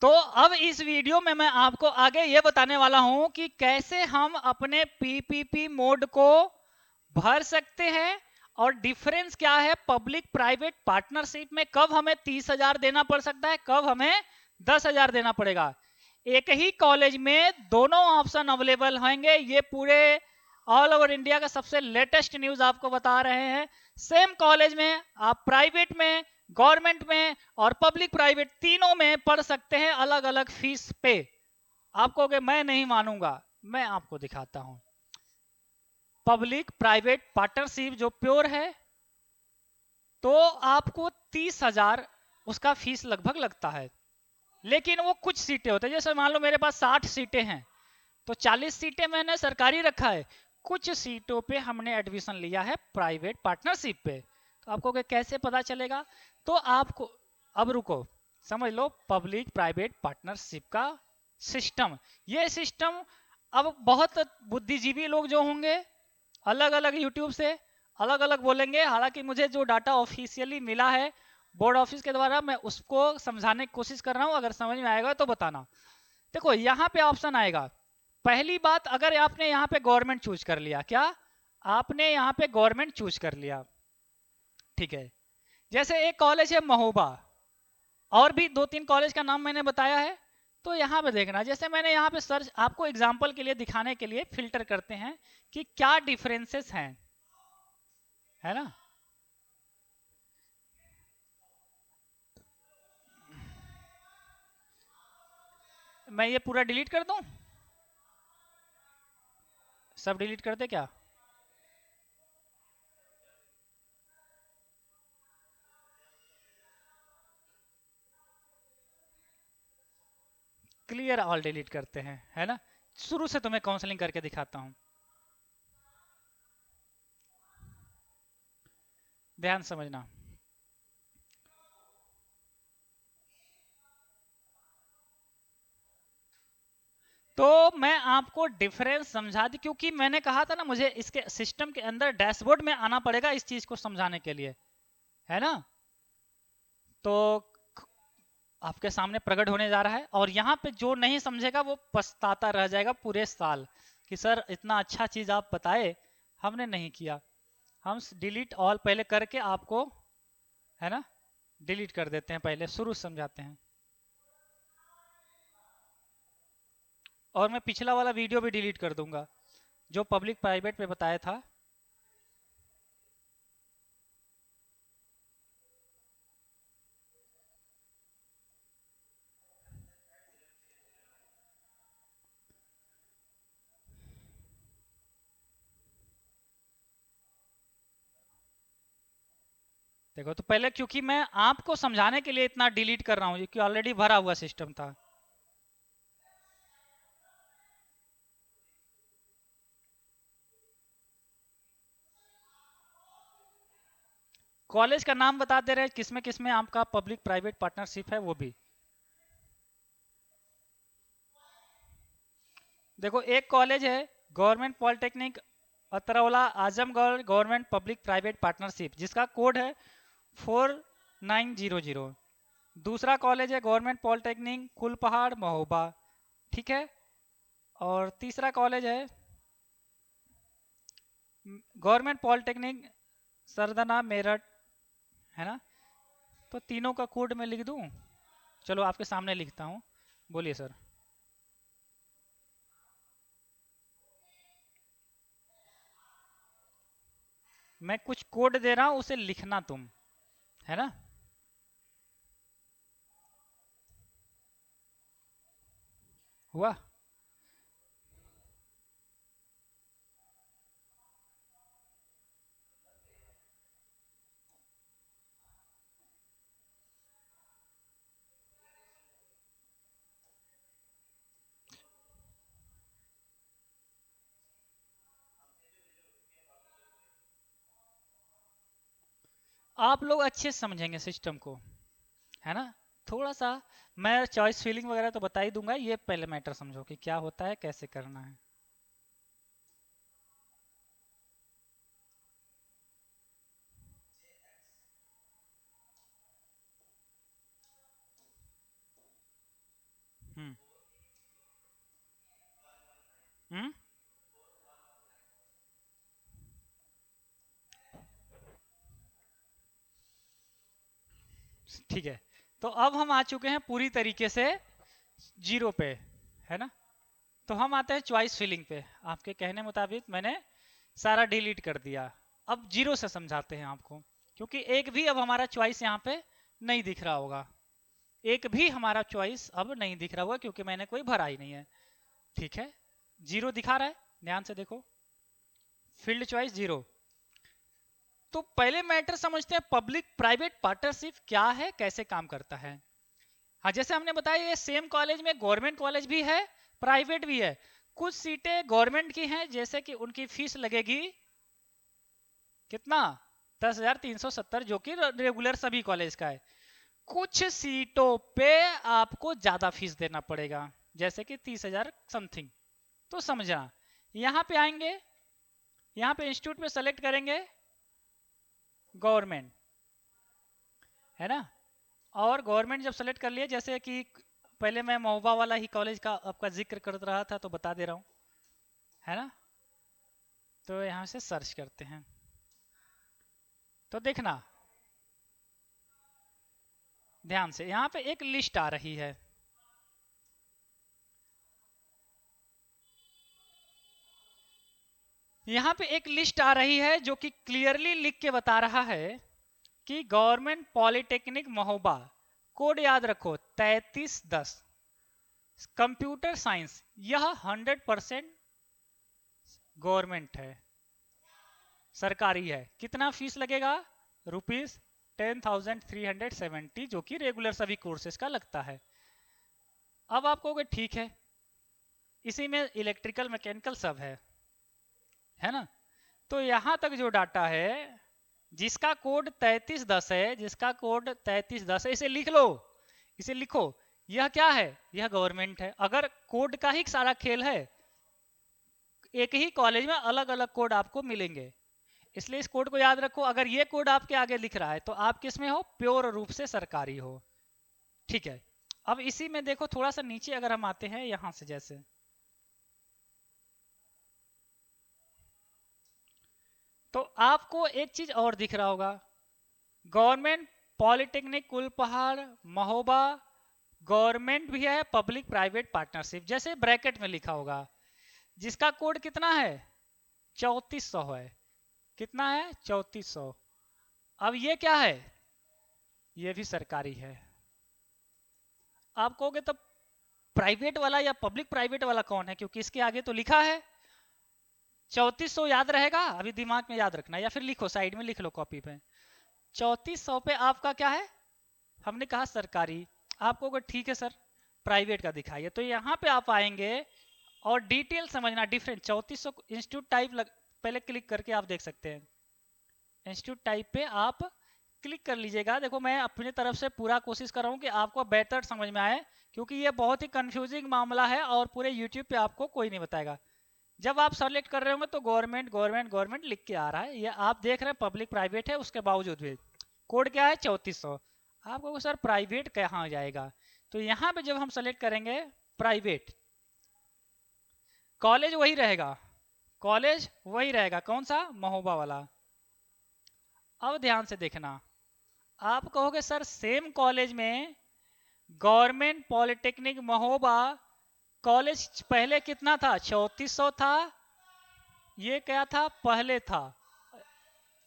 तो अब इस वीडियो में मैं आपको आगे ये बताने वाला हूं कि कैसे हम अपने पीपीपी मोड को भर सकते हैं और डिफरेंस क्या है पब्लिक प्राइवेट पार्टनरशिप में, कब हमें 30,000 देना पड़ सकता है, कब हमें 10,000 देना पड़ेगा। एक ही कॉलेज में दोनों ऑप्शन अवेलेबल होंगे। ये पूरे ऑल ओवर इंडिया का सबसे लेटेस्ट न्यूज आपको बता रहे हैं। सेम कॉलेज में आप प्राइवेट में, गवर्नमेंट में और पब्लिक प्राइवेट तीनों में पढ़ सकते हैं अलग अलग फीस पे। आप कहोगे मैं नहीं मानूंगा, मैं आपको दिखाता हूं। पब्लिक प्राइवेट पार्टनरशिप जो प्योर है तो आपको 30,000 उसका फीस लगभग लगता है, लेकिन वो कुछ सीटें होते हैं। जैसे मान लो मेरे पास 60 सीटें हैं तो 40 सीटें मैंने सरकारी रखा है, कुछ सीटों पे हमने एडमिशन लिया है प्राइवेट पार्टनरशिप पे। तो आपको कैसे पता चलेगा? तो आपको अब रुको, समझ लो पब्लिक प्राइवेट पार्टनरशिप का सिस्टम। ये सिस्टम अब बहुत बुद्धिजीवी लोग जो होंगे अलग अलग यूट्यूब से अलग अलग बोलेंगे। हालांकि मुझे जो डाटा ऑफिशियली मिला है बोर्ड ऑफिस के द्वारा, मैं उसको समझाने की कोशिश कर रहा हूं। अगर समझ में आएगा तो बताना। देखो यहाँ पे ऑप्शन आएगा। पहली बात, अगर आपने यहाँ पे गवर्नमेंट चूज कर लिया, क्या आपने यहाँ पे गवर्नमेंट चूज कर लिया, ठीक है। जैसे एक कॉलेज है महोबा, और भी दो तीन कॉलेज का नाम मैंने बताया है। तो यहाँ पे देखना, जैसे मैंने यहाँ पे सर्च, आपको एग्जाम्पल के लिए दिखाने के लिए फिल्टर करते हैं कि क्या डिफरेंसेस हैं, है ना। मैं ये पूरा डिलीट कर दूं, सब डिलीट कर दे क्या? क्लियर ऑल डिलीट करते हैं, है ना। शुरू से तुम्हें काउंसलिंग करके दिखाता हूं, ध्यान समझना। तो मैं आपको डिफरेंस समझा दी, क्योंकि मैंने कहा था ना मुझे इसके सिस्टम के अंदर डैशबोर्ड में आना पड़ेगा इस चीज को समझाने के लिए, है ना। तो आपके सामने प्रकट होने जा रहा है, और यहाँ पे जो नहीं समझेगा वो पछताता रह जाएगा पूरे साल कि सर इतना अच्छा चीज आप बताए, हमने नहीं किया। हम डिलीट ऑल पहले करके आपको, है ना, डिलीट कर देते हैं, पहले शुरू से समझाते हैं। और मैं पिछला वाला वीडियो भी डिलीट कर दूंगा जो पब्लिक प्राइवेट पे बताया था। देखो, तो पहले क्योंकि मैं आपको समझाने के लिए इतना डिलीट कर रहा हूँ क्योंकि ऑलरेडी भरा हुआ सिस्टम था। कॉलेज का नाम बता दे रहे किसमें किसमें आपका पब्लिक प्राइवेट पार्टनरशिप है वो भी। देखो, एक कॉलेज है government polytechnic Atraula Azamgarh government public private partnership, जिसका कोड है 4900। दूसरा कॉलेज है गवर्नमेंट पॉलिटेक्निक कुलपहाड़ महोबा, ठीक है। और तीसरा कॉलेज है गवर्नमेंट पॉलिटेक्निक सरदना मेरठ, है ना। तो तीनों का कोड मैं लिख दूं? चलो आपके सामने लिखता हूं, बोलिए सर। मैं कुछ कोड दे रहा हूं, उसे लिखना तुम, है ना। हुआ? आप लोग अच्छे से समझेंगे सिस्टम को, है ना। थोड़ा सा मैं चॉइस फीलिंग वगैरह तो बता ही दूंगा, ये पहले मैटर समझो कि क्या होता है, कैसे करना है। हम्म हम्म ठीक है। तो अब हम आ चुके हैं पूरी तरीके से जीरो पे, है ना। तो हम आते हैं चॉइस फिलिंग पे। आपके कहने मुताबिक मैंने सारा डिलीट कर दिया। अब जीरो से समझाते हैं आपको, क्योंकि एक भी अब हमारा चॉइस यहाँ पे नहीं दिख रहा होगा। एक भी हमारा चॉइस अब नहीं दिख रहा होगा क्योंकि मैंने कोई भरा ही नहीं है। ठीक है, जीरो दिखा रहा है, ध्यान से देखो, फील्ड चॉइस जीरो। तो पहले मैटर समझते हैं पब्लिक प्राइवेट पार्टनरशिप क्या है, कैसे काम करता है। हाँ, जैसे हमने बताया ये सेम कॉलेज में गवर्नमेंट कॉलेज भी है, प्राइवेट भी है। कुछ सीटें गवर्नमेंट की हैं, जैसे कि उनकी फीस लगेगी कितना, 10,370, जो कि रेगुलर सभी कॉलेज का है। कुछ सीटों पे आपको ज्यादा फीस देना पड़ेगा, जैसे कि 30,000 समथिंग। तो समझना, यहाँ पे आएंगे, यहाँ पे इंस्टीट्यूट में सेलेक्ट करेंगे गवर्नमेंट, है ना। और गवर्नमेंट जब सेलेक्ट कर लिए, जैसे कि पहले मैं महोबा वाला ही कॉलेज का आपका जिक्र कर रहा था तो बता दे रहा हूँ, है ना। तो यहाँ से सर्च करते हैं, तो देखना ध्यान से, यहाँ पे एक लिस्ट आ रही है। यहाँ पे एक लिस्ट आ रही है जो कि क्लियरली लिख के बता रहा है कि गवर्नमेंट पॉलिटेक्निक महोबा, कोड याद रखो 3310, कंप्यूटर साइंस, यह 100% गवर्नमेंट है, सरकारी है। कितना फीस लगेगा, ₹10,370, जो कि रेगुलर सभी कोर्सेज का लगता है। अब आप कहोगे ठीक है, इसी में इलेक्ट्रिकल मैकेनिकल सब है ना। तो यहां तक जो डाटा है, जिसका कोड 3310 है, जिसका कोड 3310 है, इसे लिख लो, इसे लिखो। यह क्या है, यह गवर्नमेंट है। अगर कोड का ही सारा खेल है, एक ही कॉलेज में अलग अलग कोड आपको मिलेंगे, इसलिए इस कोड को याद रखो। अगर ये कोड आपके आगे लिख रहा है तो आप किस में हो, प्योर रूप से सरकारी हो। ठीक है, अब इसी में देखो थोड़ा सा नीचे अगर हम आते हैं यहां से, जैसे तो आपको एक चीज और दिख रहा होगा, government polytechnic Kulpahar Mahoba, government भी है, पब्लिक प्राइवेट पार्टनरशिप, जैसे ब्रैकेट में लिखा होगा, जिसका कोड कितना है, 3400 है। कितना है, 3400। अब ये क्या है, ये भी सरकारी है। आप कहोगे तो प्राइवेट वाला या पब्लिक प्राइवेट वाला कौन है, क्योंकि इसके आगे तो लिखा है 3400, याद रहेगा, अभी दिमाग में याद रखना, या फिर लिखो साइड में लिख लो कॉपी पे। 3400 पे आपका क्या है, हमने कहा सरकारी। आप कहोगे ठीक है सर, प्राइवेट का दिखाइए। तो यहाँ पे आप आएंगे और डिटेल समझना, डिफरेंट 3400 इंस्टीट्यूट टाइप पहले क्लिक करके आप देख सकते हैं। इंस्टीट्यूट टाइप पे आप क्लिक कर लीजिएगा। देखो मैं अपनी तरफ से पूरा कोशिश कर रहा हूँ कि आपको बेटर समझ में आए, क्योंकि ये बहुत ही कंफ्यूजिंग मामला है और पूरे यूट्यूब पे आपको कोई नहीं बताएगा। जब आप सेलेक्ट कर रहे होंगे तो गवर्नमेंट गवर्नमेंट गवर्नमेंट लिख के आ रहा है, ये आप देख रहे हैं पब्लिक प्राइवेट है, उसके बावजूद भी कोड क्या है, 3400। आपको सर प्राइवेट कहाँ जाएगा, तो यहाँ पे जब हम सेलेक्ट करेंगे प्राइवेट, कॉलेज वही रहेगा, कॉलेज वही रहेगा, कौन सा, महोबा वाला। अब ध्यान से देखना, आप कहोगे सर सेम कॉलेज में गवर्नमेंट पॉलिटेक्निक महोबा कॉलेज पहले कितना था, 3400 था, ये क्या था पहले था,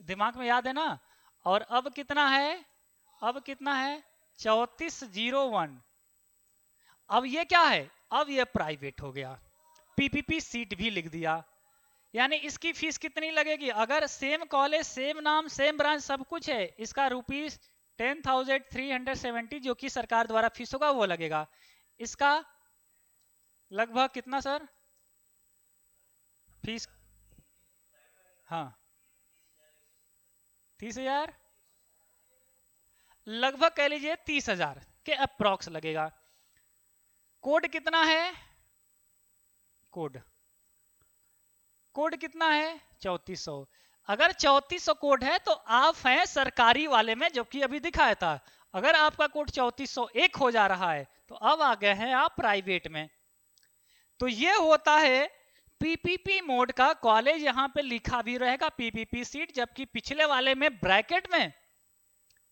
दिमाग में याद है ना। और अब कितना है, अब कितना है, 3401। अब ये क्या है, अब ये प्राइवेट हो गया, पीपीपी सीट भी लिख दिया। यानी इसकी फीस कितनी लगेगी, अगर सेम कॉलेज सेम नाम सेम ब्रांच सब कुछ है, इसका ₹10,370 जो कि सरकार द्वारा फीस होगा वो लगेगा। इसका लगभग कितना सर, फीस, हाँ 30,000, लगभग कह लीजिए 30,000 के अप्रॉक्स लगेगा। कोड कितना है, कोड कोड कितना है, 3400। अगर 3400 कोड है तो आप हैं सरकारी वाले में, जो कि अभी दिखाया था। अगर आपका कोड 3401 हो जा रहा है तो अब आ गए हैं आप प्राइवेट में। तो ये होता है पीपीपी मोड का। कॉलेज यहां पे लिखा भी रहेगा पीपीपी सीट, जबकि पिछले वाले में ब्रैकेट में,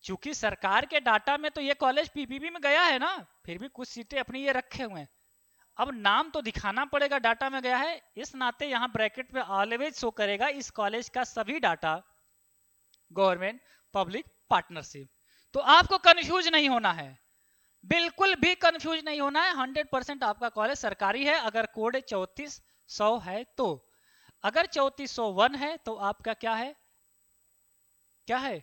चूंकि सरकार के डाटा में तो ये कॉलेज पीपीपी में गया है ना, फिर भी कुछ सीटें अपनी ये रखे हुए हैं। अब नाम तो दिखाना पड़ेगा, डाटा में गया है, इस नाते यहां ब्रैकेट में ऑलवेज शो करेगा इस कॉलेज का सभी डाटा गवर्नमेंट पब्लिक पार्टनरशिप। तो आपको कंफ्यूज नहीं होना है, बिल्कुल भी कंफ्यूज नहीं होना है। 100% आपका कॉलेज सरकारी है अगर कोड 3400 है तो। अगर 3401 है तो आपका क्या है, क्या है,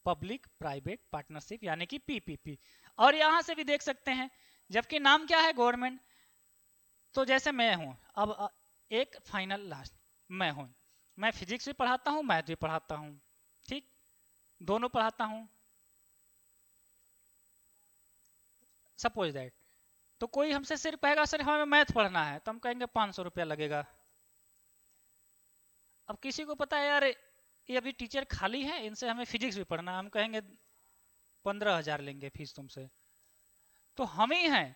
पब्लिक प्राइवेट पार्टनरशिप यानी कि पीपीपी। और यहां से भी देख सकते हैं, जबकि नाम क्या है गवर्नमेंट। तो जैसे मैं हूं, अब एक फाइनल लास्ट, मैं फिजिक्स भी पढ़ाता हूं, मैथ भी पढ़ाता हूं, ठीक, दोनों पढ़ाता हूं, सपोज दैट। तो कोई हमसे सिर्फ कहेगा सर हमें मैथ पढ़ना है, तो हम कहेंगे 500 रुपया लगेगा। अब किसी को पता है यार ये अभी टीचर खाली है, इनसे हमें फिजिक्स भी पढ़ना है, हम कहेंगे 15,000 लेंगे फीस तुमसे। तो हम ही हैं,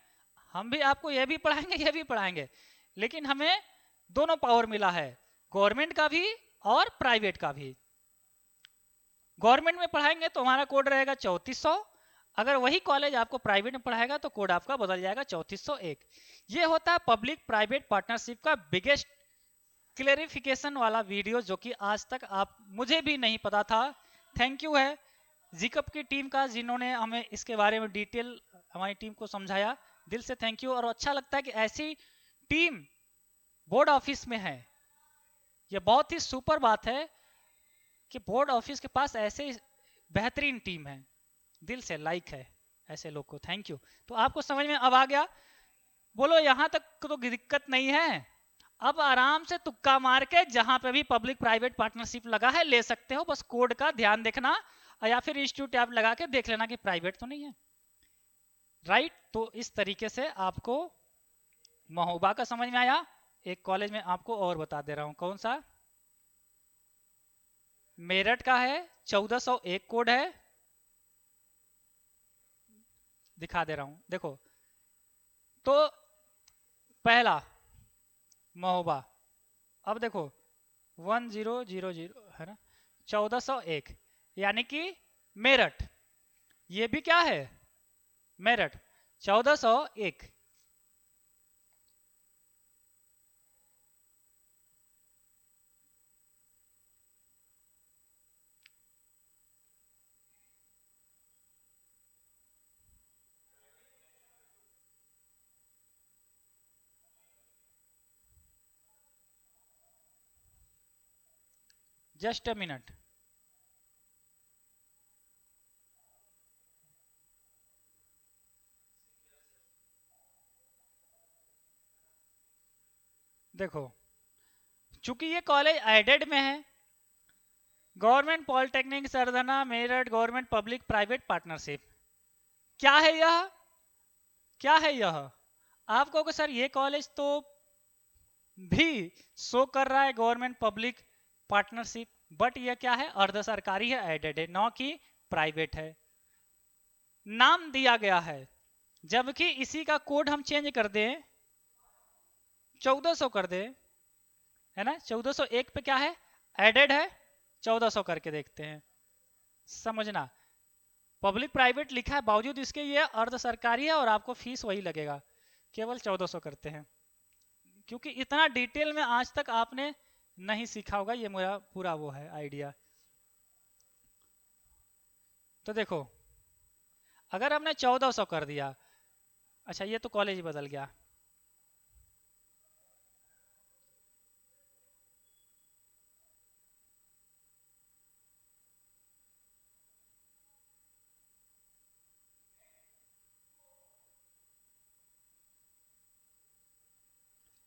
हम भी आपको ये भी पढ़ाएंगे ये भी पढ़ाएंगे, लेकिन हमें दोनों पावर मिला है, गवर्नमेंट का भी और प्राइवेट का भी। गवर्नमेंट में पढ़ाएंगे तो हमारा कोड रहेगा 3400, अगर वही कॉलेज आपको प्राइवेट में पढ़ाएगा तो कोड आपका बदल जाएगा 3401। ये होता है पब्लिक प्राइवेट पार्टनरशिप का बिगेस्ट क्लेरिफिकेशन वाला वीडियो, जो कि आज तक आप, मुझे भी नहीं पता था। थैंक यू है जिकअप की टीम का, जिन्होंने हमें इसके बारे में डिटेल हमारी टीम को समझाया, दिल से थैंक यू। और अच्छा लगता है कि ऐसी टीम बोर्ड ऑफिस में है, यह बहुत ही सुपर बात है कि बोर्ड ऑफिस के पास ऐसे बेहतरीन टीम है, दिल से लाइक है ऐसे लोग को, थैंक यू। तो आपको समझ में अब आ गया, बोलो यहां तक तो दिक्कत नहीं है। अब आराम से तुक्का मार के जहां पे भी पब्लिक प्राइवेट पार्टनरशिप लगा है ले सकते हो, बस कोड का ध्यान देखना, या फिर इंस्टीट्यूट टैब लगा के देख लेना कि प्राइवेट तो नहीं है, राइट। तो इस तरीके से आपको महोबा का समझ में आया। एक कॉलेज में आपको और बता दे रहा हूं, कौन सा, मेरठ का है, 1401 कोड है, दिखा दे रहा हूं, देखो। तो पहला महोबा, अब देखो 1000 है ना, 1401 यानी कि मेरठ, ये भी क्या है, मेरठ 1401। जस्ट अ मिनट, देखो चूंकि ये कॉलेज एडेड में है, government polytechnic Sardhana Meerut government public private partnership, क्या है यह, क्या है यह। आप कहोगे सर ये कॉलेज तो भी शो कर रहा है गवर्नमेंट पब्लिक पार्टनरशिप, बट यह क्या है, अर्ध सरकारी है, एडेड है, न कि प्राइवेट है, नाम दिया गया है। जबकि इसी का कोड हम चेंज कर दें, 1400 कर दें, है ना, 1401 पे क्या है, एडेड है, 1400 करके देखते हैं, समझना। पब्लिक प्राइवेट लिखा है, बावजूद इसके ये अर्ध सरकारी है और आपको फीस वही लगेगा, केवल 1400 करते हैं, क्योंकि इतना डिटेल में आज तक आपने नहीं सीखा होगा, ये मेरा पूरा वो है आइडिया। तो देखो अगर हमने 1400 कर दिया, अच्छा ये तो कॉलेज बदल गया,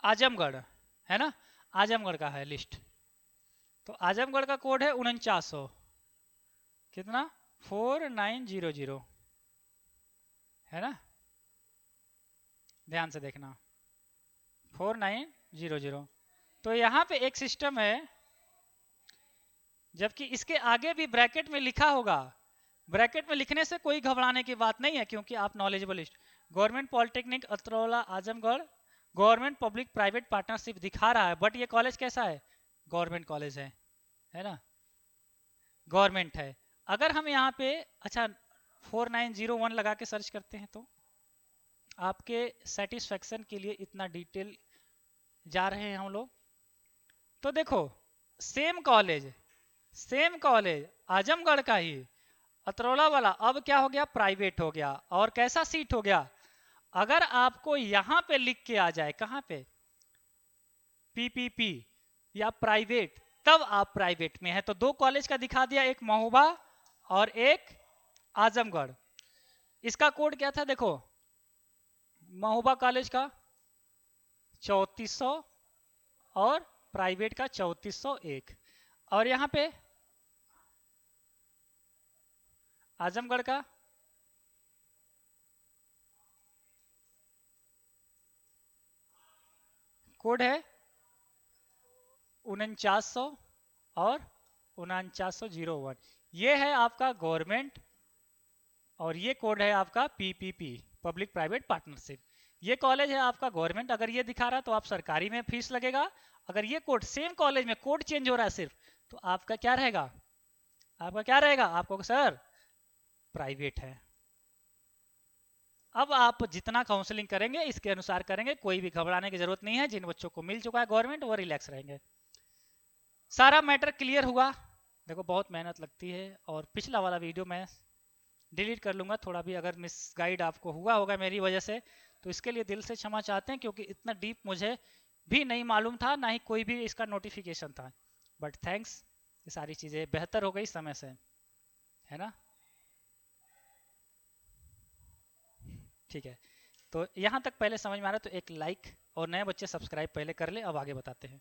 आजमगढ़ है ना, आजमगढ़ का है लिस्ट। तो आजमगढ़ का कोड है 4900, कितना, 4900, है ना, ध्यान से देखना 4900। तो यहाँ पे एक सिस्टम है, जबकि इसके आगे भी ब्रैकेट में लिखा होगा ब्रैकेट में लिखने से कोई घबराने की बात नहीं है, क्योंकि आप knowledgeable. Government polytechnic Atraula Azamgarh, government public private partnership दिखा रहा है, बट ये कॉलेज कैसा है? गवर्नमेंट कॉलेज है ना, गवर्नमेंट है। अगर हम यहाँ पे अच्छा 4901 लगा के सर्च करते हैं तो आपके सेटिस्फेक्शन के लिए इतना डिटेल जा रहे हैं हम लोग। तो देखो, सेम कॉलेज आजमगढ़ का ही, अतरौला वाला अब क्या हो गया? प्राइवेट हो गया। और कैसा सीट हो गया? अगर आपको यहां पे लिख के आ जाए, कहां पे, पीपीपी या प्राइवेट, तब आप प्राइवेट में है। तो दो कॉलेज का दिखा दिया, एक महोबा और एक आजमगढ़। इसका कोड क्या था? देखो, महोबा कॉलेज का 3400 और प्राइवेट का 3401, और यहां पे आजमगढ़ का कोड है 4900 और 4901। ये है आपका गवर्नमेंट और ये कोड है आपका पीपीपी, पब्लिक प्राइवेट पार्टनरशिप। ये कॉलेज है आपका गवर्नमेंट। अगर ये दिखा रहा है तो आप सरकारी में फीस लगेगा। अगर ये कोड, सेम कॉलेज में कोड चेंज हो रहा है सिर्फ, तो आपका क्या रहेगा? आपका क्या रहेगा? आपको सर प्राइवेट है। अब आप जितना काउंसलिंग करेंगे इसके अनुसार करेंगे, कोई भी घबराने की जरूरत नहीं है। जिन बच्चों को मिल चुका है गवर्नमेंट वो रिलैक्स रहेंगे। सारा मैटर क्लियर हुआ। देखो, बहुत मेहनत लगती है, और पिछला वाला वीडियो मैं डिलीट कर लूंगा। थोड़ा भी अगर मिस गाइड आपको हुआ होगा मेरी वजह से, तो इसके लिए दिल से क्षमा चाहते हैं, क्योंकि इतना डीप मुझे भी नहीं मालूम था, ना ही कोई भी इसका नोटिफिकेशन था। बट थैंक्स, ये सारी चीज़ें बेहतर हो गई समय से, है ना। ठीक है, तो यहाँ तक पहले समझ में आ रहा है तो एक लाइक, और नए बच्चे सब्सक्राइब पहले कर ले, अब आगे बताते हैं।